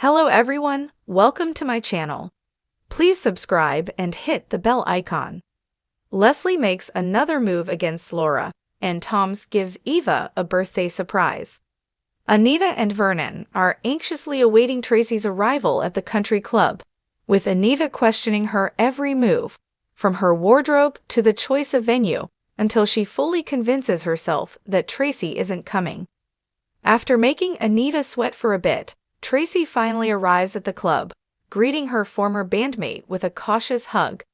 Hello everyone, welcome to my channel. Please subscribe and hit the bell icon. Leslie makes another move against Laura, and Tom's gives Eva a birthday surprise. Anita and Vernon are anxiously awaiting Tracy's arrival at the country club, with Anita questioning her every move, from her wardrobe to the choice of venue, until she fully convinces herself that Tracy isn't coming. After making Anita sweat for a bit, Tracy finally arrives at the club, greeting her former bandmate with a cautious hug.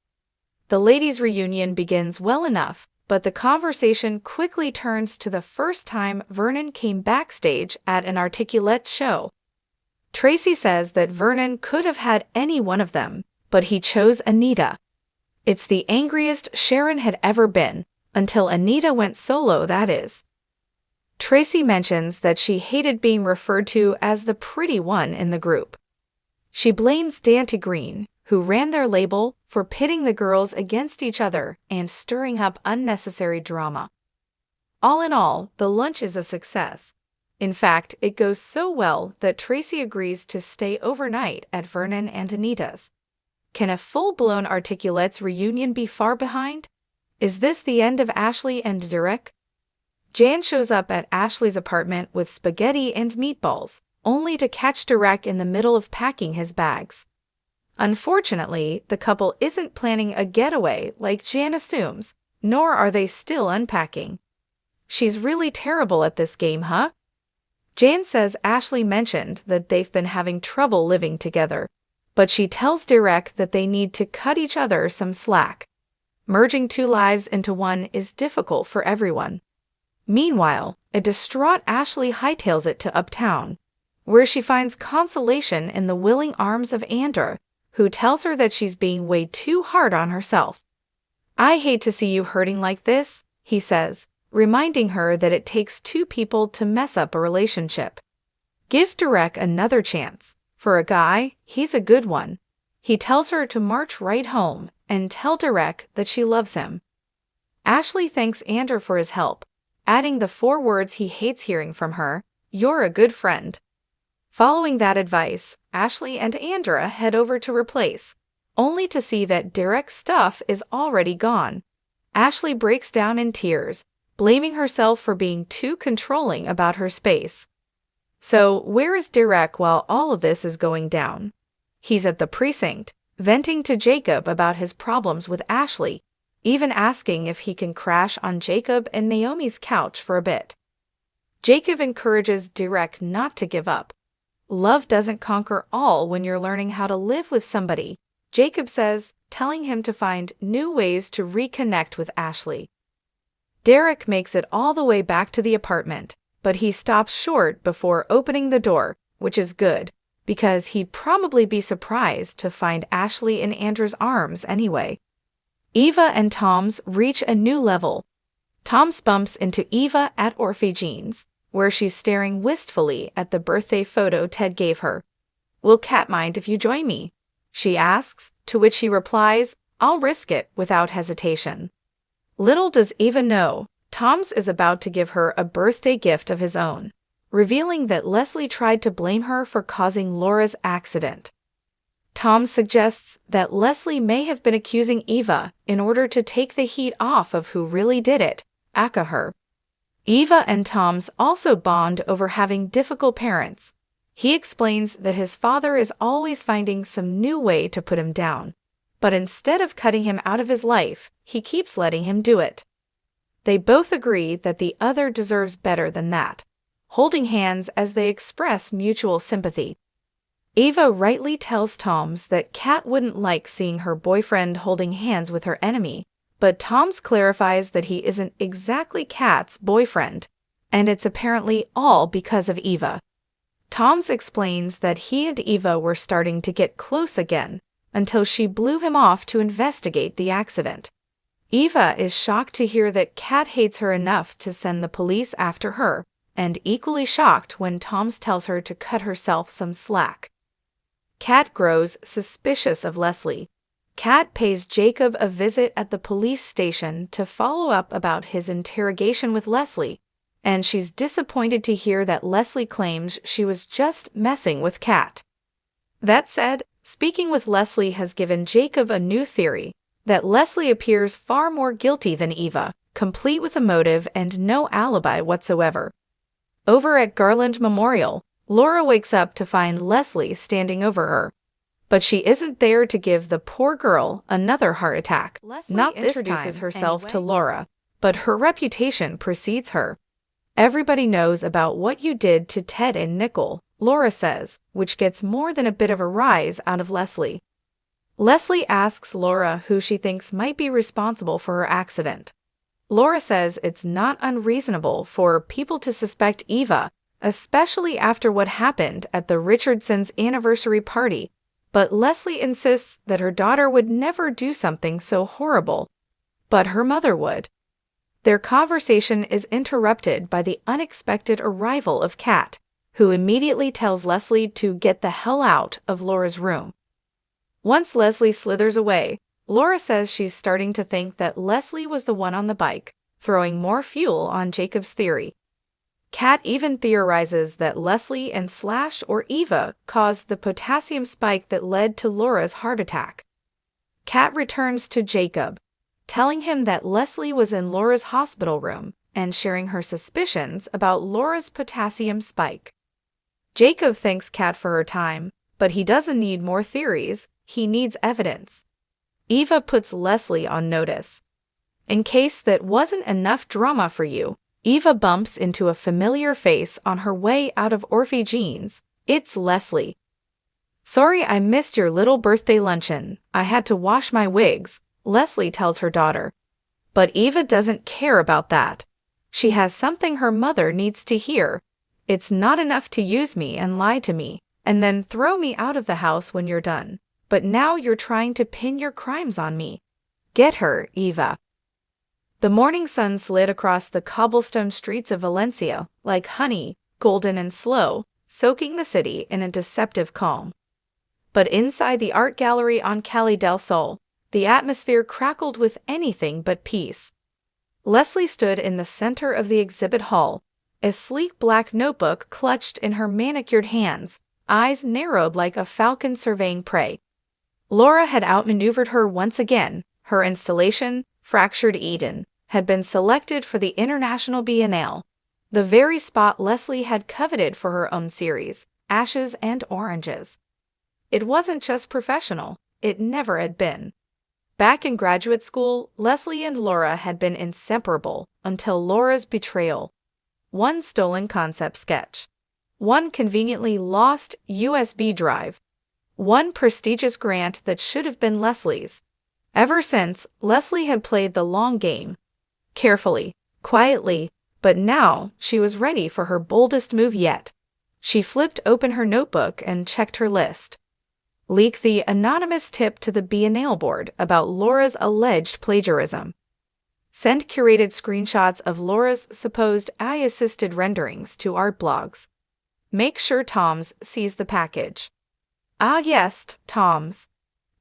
The ladies' reunion begins well enough, but the conversation quickly turns to the first time Vernon came backstage at an Articulettes show. Tracy says that Vernon could have had any one of them, but he chose Anita. It's the angriest Sharon had ever been, until Anita went solo, that is. Tracy mentions that she hated being referred to as the pretty one in the group. She blames Dante Green, who ran their label, for pitting the girls against each other and stirring up unnecessary drama. All in all, the lunch is a success. In fact, it goes so well that Tracy agrees to stay overnight at Vernon and Anita's. Can a full-blown Articulettes reunion be far behind? Is this the end of Ashley and Derek? Jan shows up at Ashley's apartment with spaghetti and meatballs, only to catch Derek in the middle of packing his bags. Unfortunately, the couple isn't planning a getaway like Jan assumes, nor are they still unpacking. She's really terrible at this game, huh? Jan says Ashley mentioned that they've been having trouble living together, but she tells Derek that they need to cut each other some slack. Merging two lives into one is difficult for everyone. Meanwhile, a distraught Ashley hightails it to Uptown, where she finds consolation in the willing arms of Andrew, who tells her that she's being way too hard on herself. "I hate to see you hurting like this," he says, reminding her that it takes two people to mess up a relationship. Give Derek another chance. For a guy, he's a good one. He tells her to march right home and tell Derek that she loves him. Ashley thanks Andrew for his help, adding the 4 words he hates hearing from her: "You're a good friend." Following that advice, Ashley and Andrew head over to replace, only to see that Derek's stuff is already gone. Ashley breaks down in tears, blaming herself for being too controlling about her space. So, where is Derek while all of this is going down? He's at the precinct, venting to Jacob about his problems with Ashley, even asking if he can crash on Jacob and Naomi's couch for a bit. Jacob encourages Derek not to give up. Love doesn't conquer all when you're learning how to live with somebody, Jacob says, telling him to find new ways to reconnect with Ashley. Derek makes it all the way back to the apartment, but he stops short before opening the door, which is good, because he'd probably be surprised to find Ashley in Andrew's arms anyway. Eva and Tom's reach a new level. Tom's bumps into Eva at Orphagene's, where she's staring wistfully at the birthday photo Ted gave her. "Will Kat mind if you join me?" she asks, to which he replies, "I'll risk it," without hesitation. Little does Eva know, Tom's is about to give her a birthday gift of his own, revealing that Leslie tried to blame her for causing Laura's accident. Tom suggests that Leslie may have been accusing Eva in order to take the heat off of who really did it, aka her. Eva and Tom's also bond over having difficult parents. He explains that his father is always finding some new way to put him down, but instead of cutting him out of his life, he keeps letting him do it. They both agree that the other deserves better than that, holding hands as they express mutual sympathy. Eva rightly tells Tom's that Kat wouldn't like seeing her boyfriend holding hands with her enemy, but Tom's clarifies that he isn't exactly Kat's boyfriend, and it's apparently all because of Eva. Tom's explains that he and Eva were starting to get close again, until she blew him off to investigate the accident. Eva is shocked to hear that Kat hates her enough to send the police after her, and equally shocked when Tom's tells her to cut herself some slack. Kat grows suspicious of Leslie. Kat pays Jacob a visit at the police station to follow up about his interrogation with Leslie, and she's disappointed to hear that Leslie claims she was just messing with Kat. That said, speaking with Leslie has given Jacob a new theory, that Leslie appears far more guilty than Eva, complete with a motive and no alibi whatsoever. Over at Garland Memorial, Laura wakes up to find Leslie standing over her. But she isn't there to give the poor girl another heart attack. Leslie Not this introduces time, herself anyway. to Laura, But her reputation precedes her. Everybody knows about what you did to Ted and Nickel, Laura says, which gets more than a bit of a rise out of Leslie. Leslie asks Laura who she thinks might be responsible for her accident. Laura says it's not unreasonable for people to suspect Eva, especially after what happened at the Richardsons' anniversary party, but Leslie insists that her daughter would never do something so horrible. But her mother would. Their conversation is interrupted by the unexpected arrival of Kat, who immediately tells Leslie to get the hell out of Laura's room. Once Leslie slithers away, Laura says she's starting to think that Leslie was the one on the bike, throwing more fuel on Jacob's theory. Kat even theorizes that Leslie and Slash or Eva caused the potassium spike that led to Laura's heart attack. Kat returns to Jacob, telling him that Leslie was in Laura's hospital room and sharing her suspicions about Laura's potassium spike. Jacob thanks Kat for her time, but he doesn't need more theories, he needs evidence. Eva puts Leslie on notice. In case that wasn't enough drama for you, Eva bumps into a familiar face on her way out of Orphe Jeans. It's Leslie. "Sorry I missed your little birthday luncheon. I had to wash my wigs," Leslie tells her daughter. But Eva doesn't care about that. She has something her mother needs to hear. "It's not enough to use me and lie to me, and then throw me out of the house when you're done. But now you're trying to pin your crimes on me. Get her, Eva." The morning sun slid across the cobblestone streets of Valencia like honey, golden and slow, soaking the city in a deceptive calm. But inside the art gallery on Calle del Sol, the atmosphere crackled with anything but peace. Leslie stood in the center of the exhibit hall, a sleek black notebook clutched in her manicured hands, eyes narrowed like a falcon surveying prey. Laura had outmaneuvered her once again. Her installation, Fractured Eden, had been selected for the International Biennale, the very spot Leslie had coveted for her own series, Ashes and Oranges. It wasn't just professional, it never had been. Back in graduate school, Leslie and Laura had been inseparable until Laura's betrayal. One stolen concept sketch. One conveniently lost USB drive. One prestigious grant that should have been Leslie's. Ever since, Leslie had played the long game. Carefully, quietly, but now she was ready for her boldest move yet. She flipped open her notebook and checked her list. Leak the anonymous tip to the Biennale board about Laura's alleged plagiarism. Send curated screenshots of Laura's supposed AI-assisted renderings to art blogs. Make sure Tomás sees the package. Ah yes, Tomás.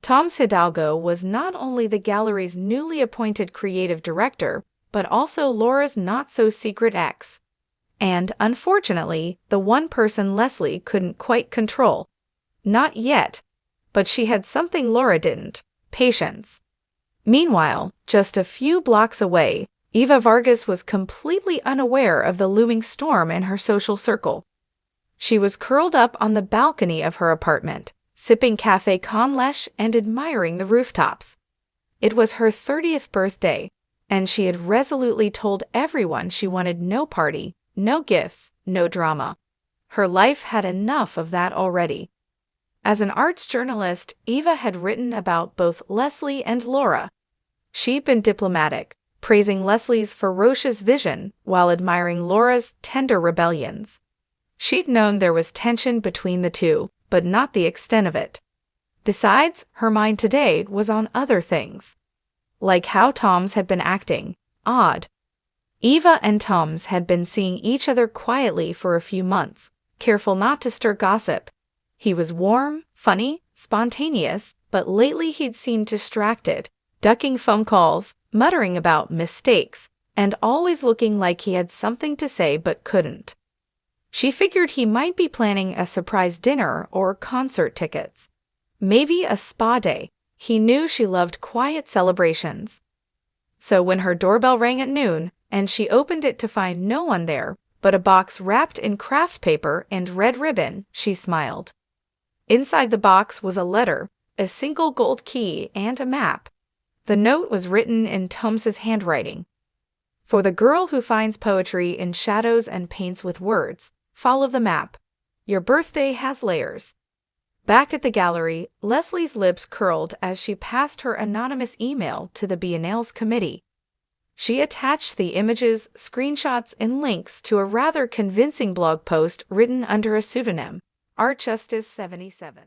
Tomás Hidalgo was not only the gallery's newly appointed creative director, but also Laura's not-so-secret ex. And, unfortunately, the one person Leslie couldn't quite control. Not yet. But she had something Laura didn't: patience. Meanwhile, just a few blocks away, Eva Vargas was completely unaware of the looming storm in her social circle. She was curled up on the balcony of her apartment, sipping café con leche and admiring the rooftops. It was her 30th birthday, and she had resolutely told everyone she wanted no party, no gifts, no drama. Her life had enough of that already. As an arts journalist, Eva had written about both Leslie and Laura. She'd been diplomatic, praising Leslie's ferocious vision while admiring Laura's tender rebellions. She'd known there was tension between the two, but not the extent of it. Besides, her mind today was on other things. Like how Tomás had been acting, odd. Eva and Tomás had been seeing each other quietly for a few months, careful not to stir gossip. He was warm, funny, spontaneous, but lately he'd seemed distracted, ducking phone calls, muttering about mistakes, and always looking like he had something to say but couldn't. She figured he might be planning a surprise dinner or concert tickets. Maybe a spa day. He knew she loved quiet celebrations. So when her doorbell rang at noon, and she opened it to find no one there, but a box wrapped in craft paper and red ribbon, she smiled. Inside the box was a letter, a single gold key, and a map. The note was written in Tomás's handwriting. For the girl who finds poetry in shadows and paints with words, follow the map. Your birthday has layers. Back at the gallery, Leslie's lips curled as she passed her anonymous email to the Biennale's committee. She attached the images, screenshots, and links to a rather convincing blog post written under a pseudonym, Art Justice 77.